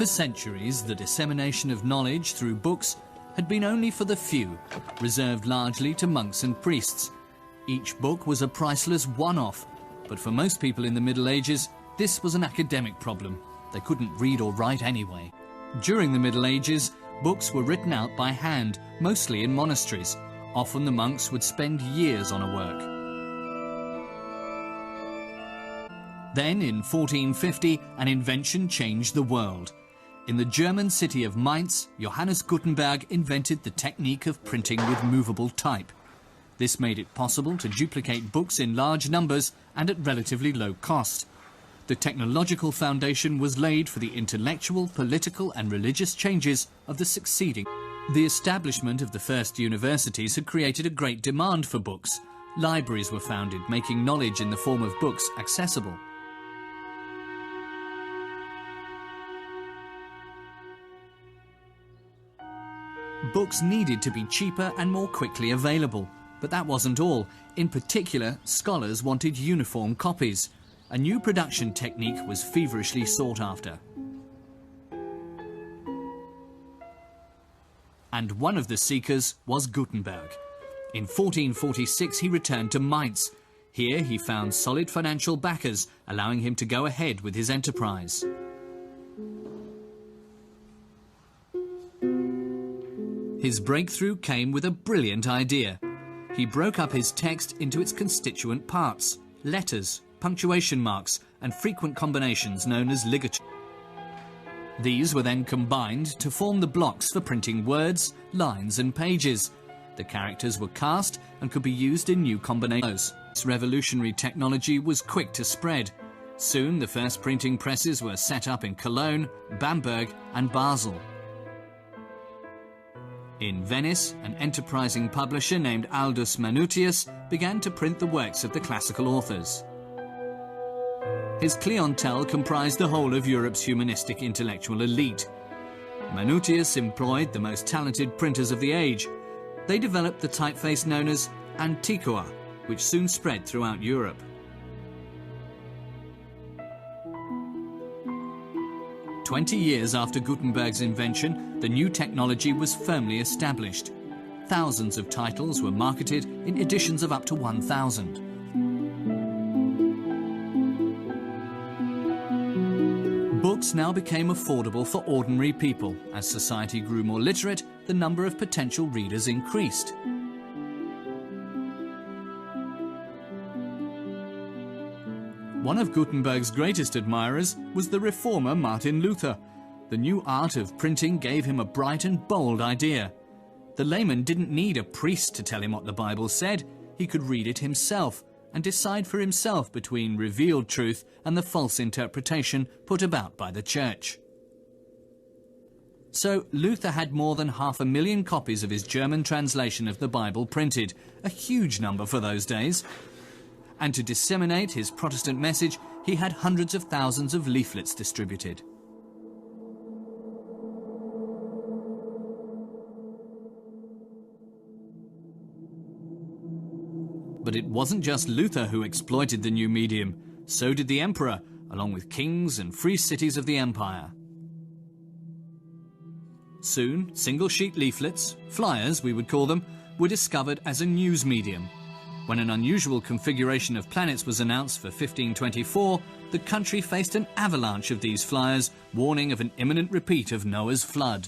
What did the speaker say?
For centuries, the dissemination of knowledge through books had been only for the few, reserved largely to monks and priests. Each book was a priceless one-off, but for most people in the Middle Ages, this was an academic problem. They couldn't read or write anyway. During the Middle Ages, books were written out by hand, mostly in monasteries. Often the monks would spend years on a work. Then, in 1450, an invention changed the world. In the German city of Mainz, Johannes Gutenberg invented the technique of printing with movable type. This made it possible to duplicate books in large numbers and at relatively low cost. The technological foundation was laid for the intellectual, political and religious changes of the succeeding. The establishment of the first universities had created a great demand for books. Libraries were founded, making knowledge in the form of books accessible. Books needed to be cheaper and more quickly available. But that wasn't all. In particular, scholars wanted uniform copies. A new production technique was feverishly sought after. And one of the seekers was Gutenberg. In 1446, he returned to Mainz. Here he found solid financial backers, allowing him to go ahead with his enterprise. His breakthrough came with a brilliant idea. He broke up his text into its constituent parts: letters, punctuation marks, and frequent combinations known as ligatures. These were then combined to form the blocks for printing words, lines, and pages. The characters were cast and could be used in new combinations. This revolutionary technology was quick to spread. Soon the first printing presses were set up in Cologne, Bamberg, and Basel. In Venice, an enterprising publisher named Aldus Manutius began to print the works of the classical authors. His clientele comprised the whole of Europe's humanistic intellectual elite. Manutius employed the most talented printers of the age. They developed the typeface known as Antiqua, which soon spread throughout Europe. 20 years after Gutenberg's invention, the new technology was firmly established. Thousands of titles were marketed in editions of up to 1,000. Books now became affordable for ordinary people. As society grew more literate, the number of potential readers increased. One of Gutenberg's greatest admirers was the reformer Martin Luther. The new art of printing gave him a bright and bold idea. The layman didn't need a priest to tell him what the Bible said. He could read it himself and decide for himself between revealed truth and the false interpretation put about by the church. So Luther had more than 500,000 copies of his German translation of the Bible printed, a huge number for those days. And to disseminate his Protestant message, he had hundreds of thousands of leaflets distributed. But it wasn't just Luther who exploited the new medium. So did the emperor, along with kings and free cities of the empire. Soon, single-sheet leaflets, flyers we would call them, were discovered as a news medium. When an unusual configuration of planets was announced for 1524, the country faced an avalanche of these flyers, warning of an imminent repeat of Noah's flood.